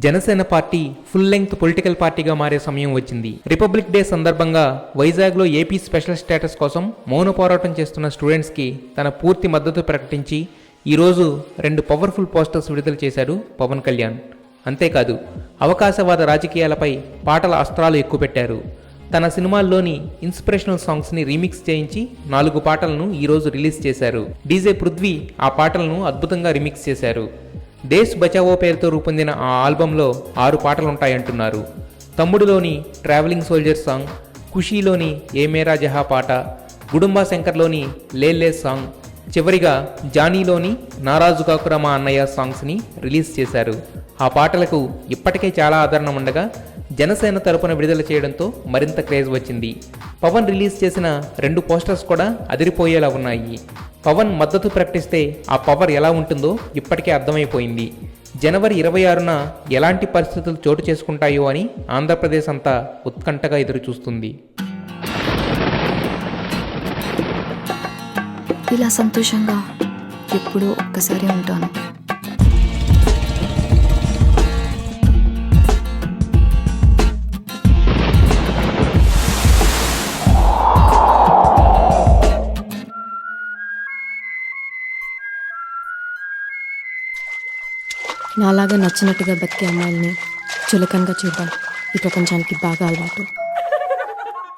Janasena party full length political పార్టీగా మారే సమయం వచ్చింది. రిపబ్లిక్ డే సందర్భంగా వైజాగ్లో ఏపీ స్పెషల్ స్టేటస్ కోసం మౌన పోరాటం చేస్తున్న స్టూడెంట్స్కి తన పూర్తి మద్దతు ప్రకటించి ఈరోజు 2 పవర్ఫుల్ పోస్టర్స్ విడుదల చేశారు పవన్ కళ్యాణ్. అంతేకాదు అవకాశవాద రాజకీయాలపై పాటల అస్త్రాలు ఎక్కుపెట్టారు. తన సినిమాల్లోని ఇన్స్పిరేషనల్ సాంగ్స్ని రీమిక్స్ చేయించి 4 పాటలను ఈరోజు రిలీజ్ చేశారు. డీజే పృథ్వీ ఆ పాటలను అద్భుతంగా రీమిక్స్ చేశారు. దేశ్ బచావో పేరుతో రూపొందిన ఆ ఆల్బంలో 6 పాటలుంటాయంటున్నారు. తమ్ముడులోని ట్రావెలింగ్ సోల్జర్ సాంగ్, ఖుషీలోని ఏ మేరా జహా పాట, గుడుంబా శంకర్లోని లే సాంగ్, చివరిగా జానీలోని నారాజు కాకురా మా అన్నయ్య సాంగ్స్ని రిలీజ్ చేశారు. ఆ పాటలకు ఇప్పటికే చాలా ఆదరణ ఉండగా జనసేన తరపున విడుదల చేయడంతో మరింత క్రేజ్ వచ్చింది. పవన్ రిలీజ్ చేసిన 2 పోస్టర్స్ కూడా అదిరిపోయేలా ఉన్నాయి. పవన్ మద్దతు ప్రకటిస్తే ఆ పవర్ ఎలా ఉంటుందో ఇప్పటికే అర్థమైపోయింది. జనవరి 26న ఎలాంటి పరిస్థితులు చోటు చేసుకుంటాయో అని ఆంధ్రప్రదేశ్ అంతా ఉత్కంఠగా ఎదురుచూస్తుంది. ఇలా సంతోషంగా ఎప్పుడూ ఒక్కసారి ఉంటాను. నాలాగా నచ్చినట్టుగా బతికే అమ్మాయిల్ని చులకనగా చూడడం ఈ ప్రపంచానికి బాగా అలవాటు.